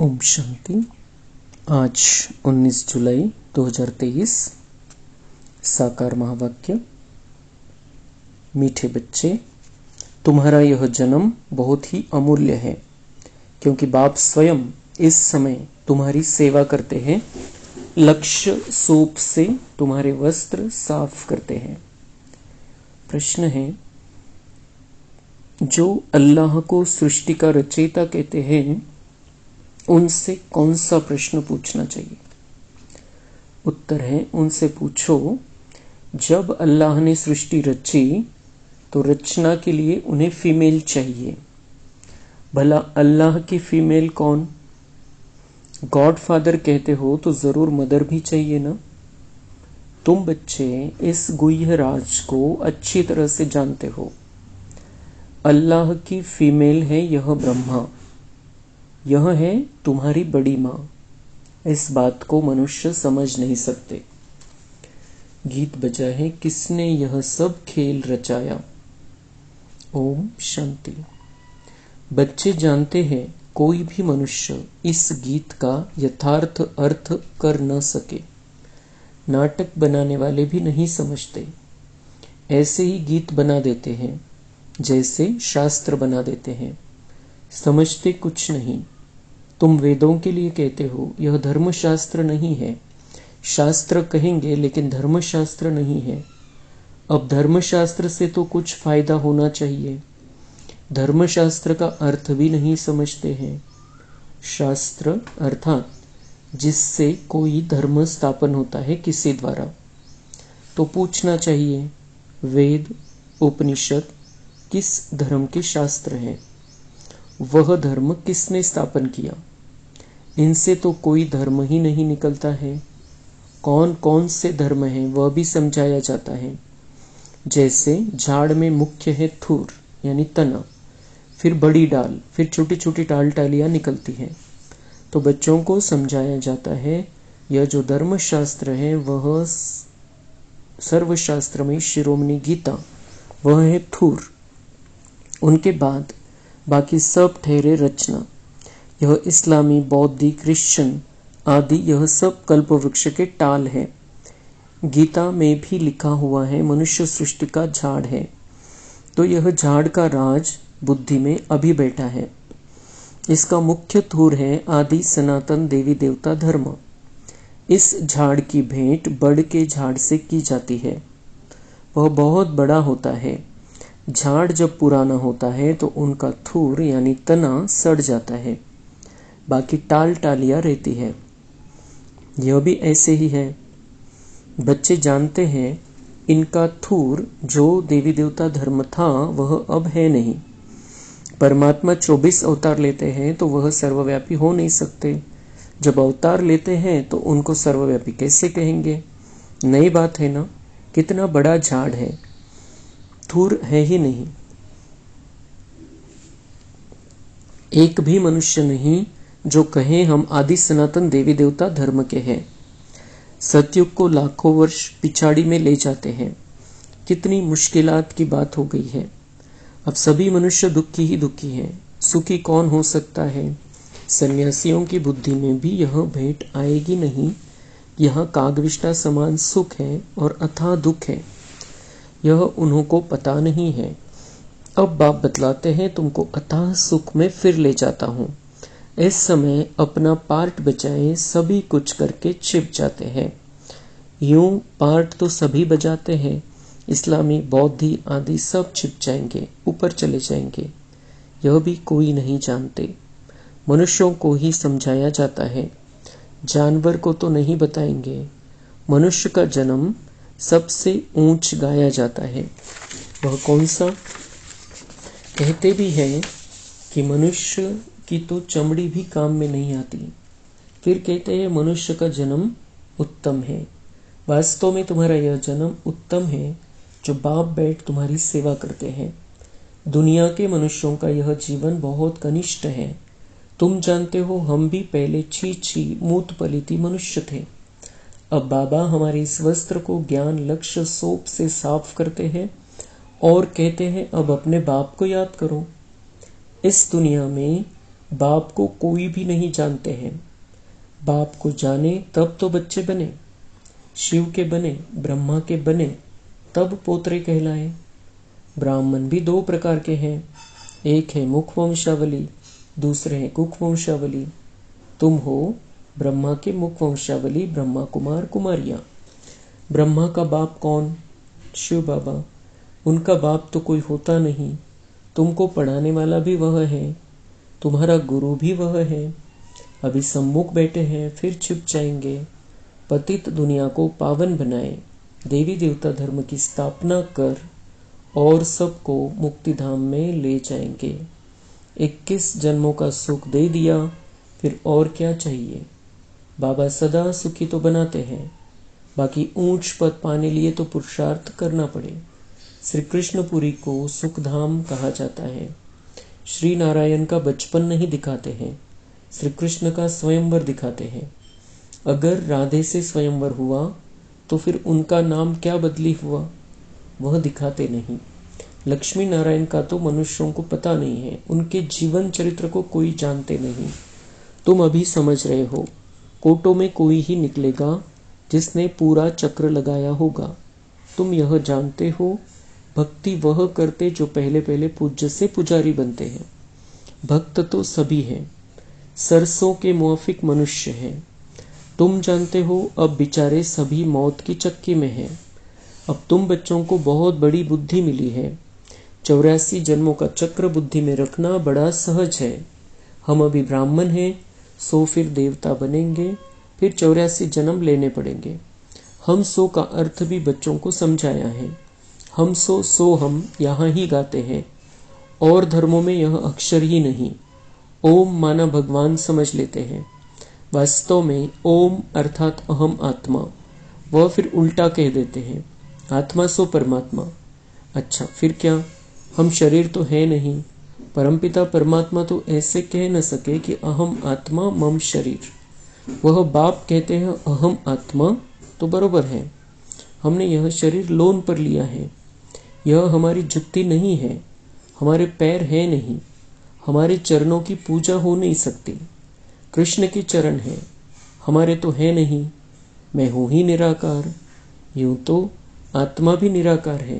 ओम शांति। आज 19 जुलाई 2023। साकार महावाक्य। मीठे बच्चे, तुम्हारा यह जन्म बहुत ही अमूल्य है, क्योंकि बाप स्वयं इस समय तुम्हारी सेवा करते हैं। लक्ष्य सोप से तुम्हारे वस्त्र साफ करते हैं। प्रश्न है, जो अल्लाह को सृष्टि का रचयिता कहते हैं, उनसे कौन सा प्रश्न पूछना चाहिए? उत्तर है, उनसे पूछो, जब अल्लाह ने सृष्टि रची तो रचना के लिए उन्हें फीमेल चाहिए। भला अल्लाह की फीमेल कौन? गॉड फादर कहते हो तो जरूर मदर भी चाहिए ना। तुम बच्चे इस गुह्य राज को अच्छी तरह से जानते हो। अल्लाह की फीमेल है यह ब्रह्मा, यह है तुम्हारी बड़ी माँ। इस बात को मनुष्य समझ नहीं सकते। गीत बजा है, किसने यह सब खेल रचाया। ओम शांति। बच्चे जानते हैं कोई भी मनुष्य इस गीत का यथार्थ अर्थ कर न सके। नाटक बनाने वाले भी नहीं समझते। ऐसे ही गीत बना देते हैं जैसे शास्त्र बना देते हैं। समझते कुछ नहीं। तुम वेदों के लिए कहते हो, यह धर्मशास्त्र नहीं है। शास्त्र कहेंगे लेकिन धर्मशास्त्र नहीं है। अब धर्मशास्त्र से तो कुछ फायदा होना चाहिए। धर्मशास्त्र का अर्थ भी नहीं समझते हैं। शास्त्र अर्थात जिससे कोई धर्म स्थापन होता है किसी द्वारा। तो पूछना चाहिए, वेद उपनिषद किस धर्म के शास्त्र हैं? वह धर्म किसने स्थापन किया? इनसे तो कोई धर्म ही नहीं निकलता है। कौन कौन से धर्म हैं वह भी समझाया जाता है। जैसे झाड़ में मुख्य है थूर यानी तना, फिर बड़ी डाल, फिर छोटी छोटी टालियां निकलती हैं। तो बच्चों को समझाया जाता है, यह जो धर्मशास्त्र है वह सर्वशास्त्र में शिरोमणि गीता, वह है थूर। उनके बाद बाकी सब ठहरे रचना। यह इस्लामी, बौद्धी, क्रिश्चियन आदि यह सब कल्प वृक्ष के टाल है। गीता में भी लिखा हुआ है मनुष्य सृष्टि का झाड़ है। तो यह झाड़ का राज बुद्धि में अभी बैठा है। इसका मुख्य थूर है आदि सनातन देवी देवता धर्म। इस झाड़ की भेंट बड़ के झाड़ से की जाती है। वह बहुत बड़ा होता है। झाड़ जब पुराना होता है तो उनका थूर यानी तना सड़ जाता है, बाकी टालियां रहती है। यह भी ऐसे ही है। बच्चे जानते हैं इनका थूर जो देवी देवता धर्म था वह अब है नहीं। परमात्मा 24 अवतार लेते हैं तो वह सर्वव्यापी हो नहीं सकते। जब अवतार लेते हैं तो उनको सर्वव्यापी कैसे कहेंगे? नई बात है ना। कितना बड़ा झाड़ है, थूर है ही नहीं। एक भी मनुष्य नहीं जो कहे हम आदि सनातन देवी देवता धर्म के हैं। सतयुग को लाखों वर्ष पिछाड़ी में ले जाते हैं। कितनी मुश्किलात की बात हो गई है। अब सभी मनुष्य दुखी ही दुखी हैं। सुखी कौन हो सकता है? सन्यासियों की बुद्धि में भी यह भेंट आएगी नहीं। यह कागविष्टा समान सुख है और अथाह दुख है। यह उन्हों को पता नहीं है। अब बाप बतलाते हैं, तुमको अथाह सुख में फिर ले जाता हूं। इस समय अपना पार्ट बजाए सभी कुछ करके छिप जाते हैं। यूं पार्ट तो सभी बजाते हैं। इस्लामी, बौद्धी आदि सब छिप जाएंगे, ऊपर चले जाएंगे। यह भी कोई नहीं जानते। मनुष्यों को ही समझाया जाता है। जानवर को तो नहीं बताएंगे। मनुष्य का जन्म सबसे ऊंच गाया जाता है। वह कौन सा? कहते भी हैं कि मनुष्य की तो चमड़ी भी काम में नहीं आती। फिर कहते हैं मनुष्य का जन्म उत्तम है। वास्तव में तुम्हारा यह जन्म उत्तम है जो बाप बैठ तुम्हारी सेवा करते हैं। दुनिया के मनुष्यों का यह जीवन बहुत कनिष्ठ है। तुम जानते हो हम भी पहले छी मूत पलिती मनुष्य थे। अब बाबा हमारे इस वस्त्र को ज्ञान लक्ष्य सोप से साफ करते हैं और कहते हैं अब अपने बाप को याद करो। इस दुनिया में बाप को कोई भी नहीं जानते हैं। बाप को जाने तब तो बच्चे बने, शिव के बने, ब्रह्मा के बने, तब पोतरे कहलाए। ब्राह्मण भी दो प्रकार के हैं, एक है मुख वंशावली, दूसरे है कुख वंशावली। तुम हो ब्रह्मा के मुख वंशावली, ब्रह्मा कुमार कुमारियां। ब्रह्मा का बाप कौन? शिव बाबा। उनका बाप तो कोई होता नहीं। तुमको पढ़ाने वाला भी वह है, तुम्हारा गुरु भी वह है। अभी सम्मुख बैठे हैं, फिर छिप जाएंगे। पतित दुनिया को पावन बनाए, देवी देवता धर्म की स्थापना कर और सबको मुक्ति धाम में ले जाएंगे। 21 जन्मों का सुख दे दिया, फिर और क्या चाहिए? बाबा सदा सुखी तो बनाते हैं, बाकी ऊंच पद पाने लिए तो पुरुषार्थ करना पड़े। श्री कृष्णपुरी को सुखधाम कहा जाता है। श्री नारायण का बचपन नहीं दिखाते हैं, श्री कृष्ण का स्वयंवर दिखाते हैं। अगर राधे से स्वयंवर हुआ तो फिर उनका नाम क्या बदली हुआ, वह दिखाते नहीं। लक्ष्मी नारायण का तो मनुष्यों को पता नहीं है, उनके जीवन चरित्र को कोई जानते नहीं। तुम अभी समझ रहे हो, कोटों में कोई ही निकलेगा जिसने पूरा चक्र लगाया होगा। तुम यह जानते हो, भक्ति वह करते जो पहले पहले पूज्य से पुजारी बनते हैं। भक्त तो सभी हैं, सरसों के मुआफिक मनुष्य हैं। तुम जानते हो अब बेचारे सभी मौत की चक्की में हैं। अब तुम बच्चों को बहुत बड़ी बुद्धि मिली है। 84 जन्मों का चक्र बुद्धि में रखना बड़ा सहज है। हम अभी ब्राह्मण हैं, सो फिर देवता बनेंगे, फिर 84 जन्म लेने पड़ेंगे। हम सो का अर्थ भी बच्चों को समझाया है। हम सो हम यहाँ ही गाते हैं, और धर्मों में यह अक्षर ही नहीं। ओम माना भगवान समझ लेते हैं, वास्तव में ओम अर्थात अहम आत्मा। वह फिर उल्टा कह देते हैं, आत्मा सो परमात्मा। अच्छा फिर क्या? हम शरीर तो है नहीं। परमपिता परमात्मा तो ऐसे कह न सके कि अहम आत्मा मम शरीर। वह बाप कहते हैं अहम आत्मा, तो बरोबर है। हमने यह शरीर लोन पर लिया है। यह हमारी जुत्ती नहीं है, हमारे पैर है नहीं, हमारे चरणों की पूजा हो नहीं सकती। कृष्ण के चरण है, हमारे तो है नहीं। मैं हूं ही निराकार। यूं तो आत्मा भी निराकार है,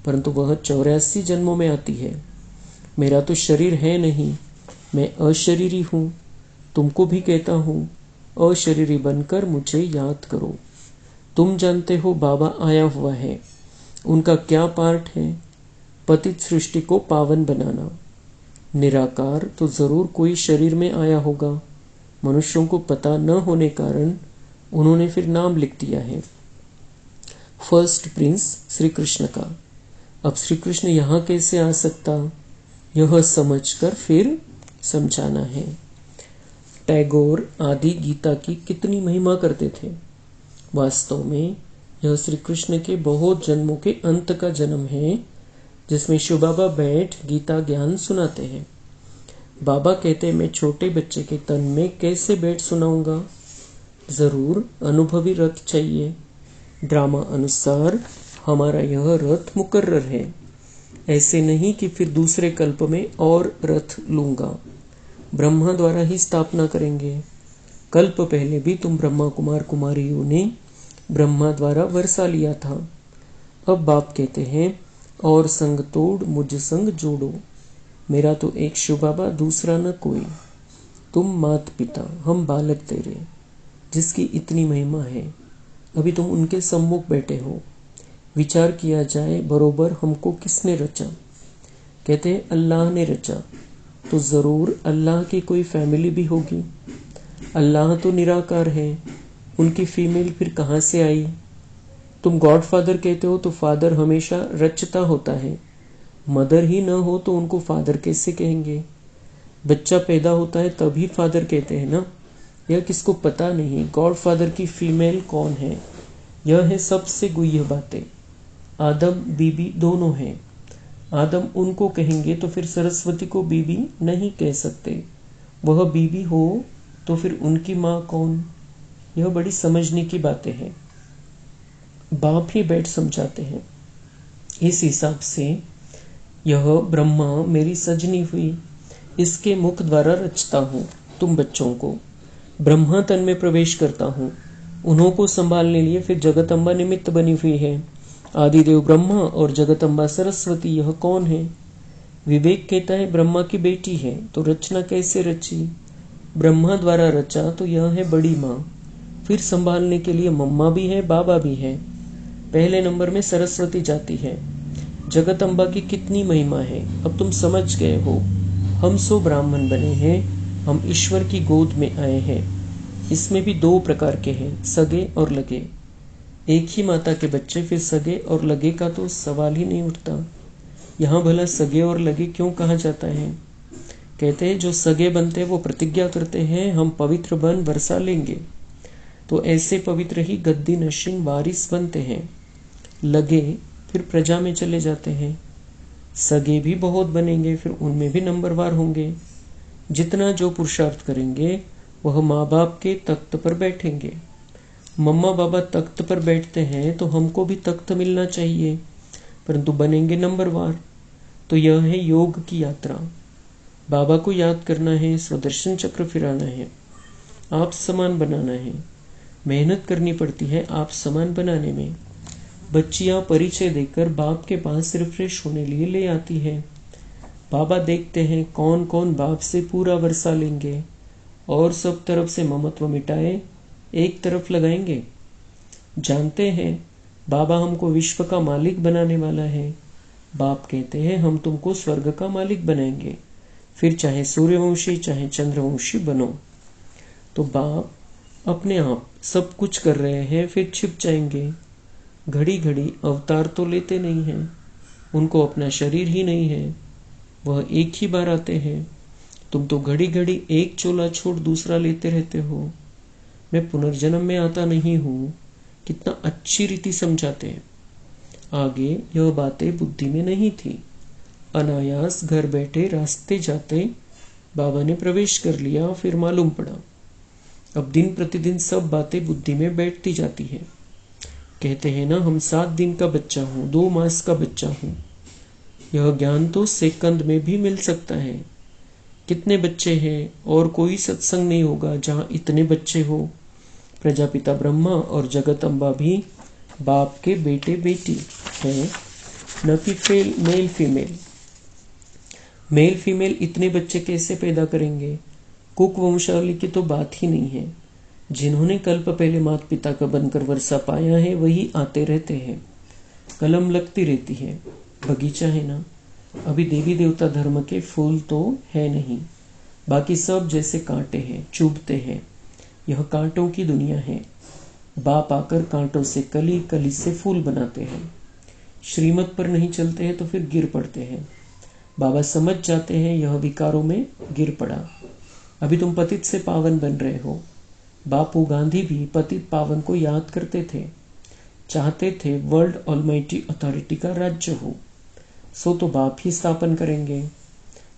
परंतु वह 84 जन्मों में आती है। मेरा तो शरीर है नहीं, मैं अशरीरी हूं। तुमको भी कहता हूं, अशरीरी बनकर मुझे याद करो। तुम जानते हो बाबा आया हुआ है, उनका क्या पार्ट है? पतित सृष्टि को पावन बनाना। निराकार तो जरूर कोई शरीर में आया होगा, मनुष्यों को पता न होने कारण उन्होंने फिर नाम लिख दिया है फर्स्ट प्रिंस श्री कृष्ण का। अब श्री कृष्ण यहाँ कैसे आ सकता, यह समझकर फिर समझाना है। टैगोर आदि गीता की कितनी महिमा करते थे। वास्तव में यह श्री कृष्ण के बहुत जन्मों के अंत का जन्म है, जिसमें शिव बाबा बैठ गीता ज्ञान सुनाते हैं। बाबा कहते मैं छोटे बच्चे के तन में कैसे बैठ सुनाऊंगा? जरूर अनुभवी रथ चाहिए। ड्रामा अनुसार हमारा यह रथ मुकर्रर है। ऐसे नहीं कि फिर दूसरे कल्प में और रथ लूंगा। ब्रह्मा द्वारा ही स्थापना करेंगे। कल्प पहले भी तुम ब्रह्मा कुमार कुमारियों ने ब्रह्मा द्वारा वर्षा लिया था। अब बाप कहते हैं और संग तोड़ मुझ संग जोड़ो। मेरा तो एक शिव बाबा, दूसरा न कोई। तुम मात पिता, हम बालक तेरे, जिसकी इतनी महिमा है। अभी तुम उनके सम्मुख बैठे हो। विचार किया जाए बरोबर हमको किसने रचा? कहते हैं अल्लाह ने रचा, तो जरूर अल्लाह की कोई फैमिली भी होगी। अल्लाह तो निराकार है, उनकी फीमेल फिर कहाँ से आई? तुम गॉडफादर कहते हो तो फादर हमेशा रचता होता है। मदर ही न हो तो उनको फादर कैसे कहेंगे? बच्चा पैदा होता है तभी फादर कहते हैं ना। यह किसको पता नहीं गॉडफादर की फीमेल कौन है। यह है सबसे गुह्य बातें। आदम बीबी दोनों हैं। आदम उनको कहेंगे तो फिर सरस्वती को बीबी नहीं कह सकते। वह बीबी हो तो फिर उनकी माँ कौन? यह बड़ी समझने की बातें हैं। बाप ही बैठ समझाते हैं। इस हिसाब से यह ब्रह्मा मेरी सजनी हुई, इसके मुख द्वारा रचता हूँ तुम बच्चों को, ब्रह्मा तन में प्रवेश करता हूँ। उन्हों को संभालने लिए फिर जगदम्बा निमित्त बनी हुई है। आदिदेव ब्रह्मा और जगदम्बा सरस्वती, यह कौन है? विवेक कहता है ब्रह्मा की बेटी है, तो रचना कैसे रची? ब्रह्मा द्वारा रचा तो यह है बड़ी माँ। फिर संभालने के लिए मम्मा भी है, बाबा भी है। पहले नंबर में सरस्वती जाती है। जगदम्बा की कितनी महिमा है, अब तुम समझ गए हो। हम सो ब्राह्मण बने हैं, हम ईश्वर की गोद में आए हैं। इसमें भी दो प्रकार के हैं, सगे और लगे। एक ही माता के बच्चे, फिर सगे और लगे का तो सवाल ही नहीं उठता। यहाँ भला सगे और लगे क्यों कहा जाता है? कहते हैं जो सगे बनते वो प्रतिज्ञा करते हैं हम पवित्र बन वर्षा लेंगे, तो ऐसे पवित्र ही गद्दी नशीन वारिस बनते हैं। लगे फिर प्रजा में चले जाते हैं। सगे भी बहुत बनेंगे, फिर उनमें भी नंबरवार होंगे। जितना जो पुरुषार्थ करेंगे वह माँ बाप के तख्त पर बैठेंगे। मम्मा बाबा तख्त पर बैठते हैं तो हमको भी तख्त मिलना चाहिए, परंतु बनेंगे नंबरवार। तो यह है योग की यात्रा। बाबा को याद करना है, स्वदर्शन चक्र फिराना है, आप समान बनाना है। मेहनत करनी पड़ती है आप समान बनाने में। बच्चियां परिचय देकर बाप के पास रिफ्रेश होने लिए ले आती है। बाबा देखते हैं कौन कौन बाप से पूरा वर्षा लेंगे और सब तरफ से ममत्व मिटाए एक तरफ लगाएंगे। जानते हैं बाबा हमको विश्व का मालिक बनाने वाला है। बाप कहते हैं हम तुमको स्वर्ग का मालिक बनाएंगे, फिर चाहे सूर्यवंशी चाहे चंद्रवंशी बनो। तो बाप अपने आप सब कुछ कर रहे हैं, फिर छिप जाएंगे। घड़ी घड़ी अवतार तो लेते नहीं हैं, उनको अपना शरीर ही नहीं है, वह एक ही बार आते हैं। तुम तो घड़ी घड़ी एक चोला छोड़ दूसरा लेते रहते हो। मैं पुनर्जन्म में आता नहीं हूँ, कितना अच्छी रीति समझाते हैं। आगे यह बातें बुद्धि में नहीं थी, अनायास घर बैठे रास्ते जाते बाबा ने प्रवेश कर लिया, फिर मालूम पड़ा। अब दिन प्रतिदिन सब बातें बुद्धि में बैठती जाती है। कहते हैं ना हम 7 दिन का बच्चा हूँ, 2 मास का बच्चा हूँ। यह ज्ञान तो सेकंड में भी मिल सकता है। कितने बच्चे हैं और कोई सत्संग नहीं होगा जहाँ इतने बच्चे हो। प्रजापिता ब्रह्मा और जगत अम्बा भी बाप के बेटे बेटी हैं, न कि मेल फीमेल। मेल फीमेल इतने बच्चे कैसे पैदा करेंगे? कुक वंशावली की तो बात ही नहीं है। जिन्होंने कल्प पहले माता पिता का बनकर वर्षा पाया है वही आते रहते हैं। कलम लगती रहती है, बगीचा है ना। अभी देवी देवता धर्म के फूल तो है नहीं, बाकी सब जैसे कांटे हैं, चुभते हैं। यह कांटों की दुनिया है। बाप आकर कांटों से कली, कली से फूल बनाते हैं। श्रीमत पर नहीं चलते हैं तो फिर गिर पड़ते हैं। बाबा समझ जाते हैं यह विकारों में गिर पड़ा। अभी तुम पतित से पावन बन रहे हो। बापू गांधी भी पतित पावन को याद करते थे, चाहते थे वर्ल्ड ऑलमाइटी अथॉरिटी का राज्य हो। सो तो बाप ही स्थापन करेंगे।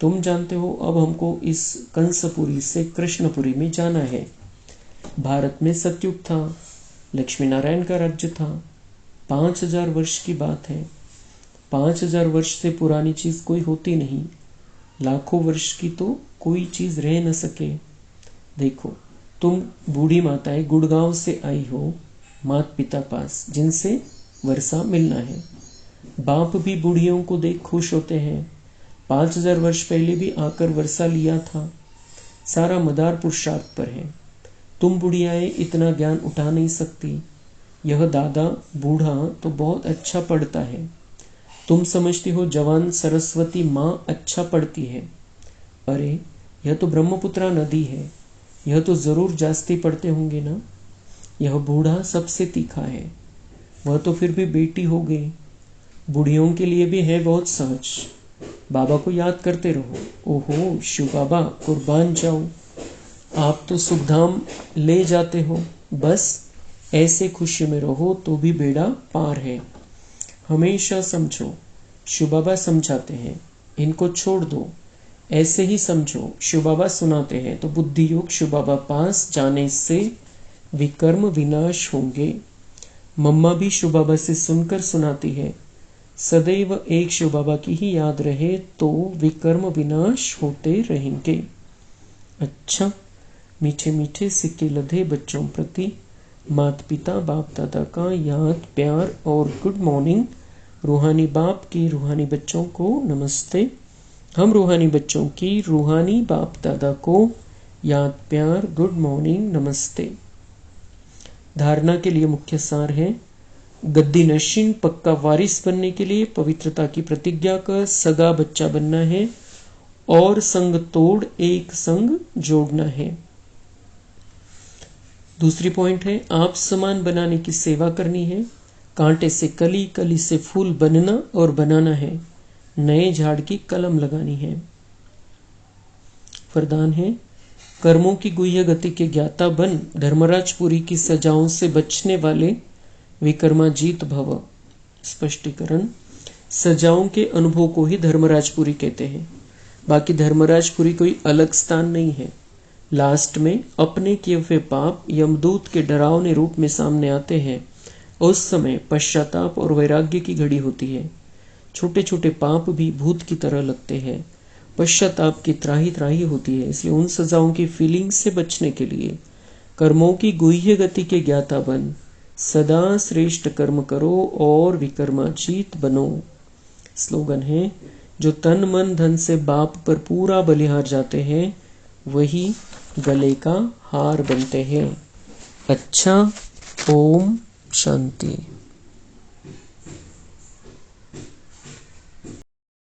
तुम जानते हो अब हमको इस कंसपुरी से कृष्णपुरी में जाना है। भारत में सतयुग था, लक्ष्मी नारायण का राज्य था। 5000 वर्ष की बात है। 5000 वर्ष से पुरानी चीज कोई होती नहीं। लाखों वर्ष की तो कोई चीज रह न सके। देखो तुम बूढ़ी माताएं गुड़गांव से आई हो माता पिता पास, जिनसे वर्षा मिलना है। बाप भी बूढ़ियों को देख खुश होते हैं। 5000 वर्ष पहले भी आकर वर्षा लिया था। सारा मदार पुरुषार्थ पर है। तुम बुढ़ियाएं इतना ज्ञान उठा नहीं सकती। यह दादा बूढ़ा तो बहुत अच्छा पढ़ता है। तुम समझती हो जवान सरस्वती माँ अच्छा पढ़ती है। अरे यह तो ब्रह्मपुत्रा नदी है, यह तो जरूर जास्ती पढ़ते होंगे ना। यह बूढ़ा सबसे तीखा है, वह तो फिर भी बेटी हो गई। बूढ़ियों के लिए भी है बहुत सहज। बाबा को याद करते रहो। ओहो शिव बाबा कुर्बान जाओ, आप तो सुखधाम ले जाते हो। बस ऐसे खुशी में रहो तो भी बेड़ा पार है। हमेशा समझो, शिव बाबा समझाते हैं, इनको छोड़ दो। ऐसे ही समझो, शिव बाबा सुनाते हैं तो बुद्धि योग शिव बाबा पास जाने से विकर्म विनाश होंगे। मम्मा भी शिव बाबा से सुनकर सुनाती है, सदैव एक शिव बाबा की ही याद रहे तो विकर्म विनाश होते रहेंगे। अच्छा, मीठे मीठे सिक्के लधे बच्चों प्रति माता पिता बाप दादा का याद प्यार और गुड मॉर्निंग। रूहानी बाप की रूहानी बच्चों को नमस्ते। हम रूहानी बच्चों की रूहानी बाप दादा को याद प्यार गुड मॉर्निंग नमस्ते। धारणा के लिए मुख्य सार है, गद्दी नशीन पक्का वारिस बनने के लिए पवित्रता की प्रतिज्ञा कर सगा बच्चा बनना है और संग तोड़ एक संग जोड़ना है। दूसरी पॉइंट है, आप समान बनाने की सेवा करनी है। कांटे से कली, कली से फूल बनना और बनाना है। नए झाड़ की कलम लगानी है। वरदान है, कर्मों की गुह्य गति के ज्ञाता बन धर्मराजपुरी की सजाओं से बचने वाले विकर्माजीत भव। स्पष्टीकरण, सजाओं के अनुभव को ही धर्मराजपुरी कहते हैं। बाकी धर्मराजपुरी कोई अलग स्थान नहीं है। लास्ट में अपने किए हुए पाप यमदूत के डरावने रूप में सामने आते हैं। उस समय पश्चाताप और वैराग्य की घड़ी होती है। छोटे छोटे पाप भी भूत की तरह लगते हैं। पश्चाताप की त्राही त्राही होती है। इसलिए उन सजाओं की फीलिंग से बचने के लिए कर्मों की गुह्य गति के ज्ञाता बन सदा श्रेष्ठ कर्म करो और विकर्माजीत बनो। स्लोगन है, जो तन मन धन से बाप पर पूरा बलिहार जाते हैं वही गले का हार बनते हैं। अच्छा, ओम शांति।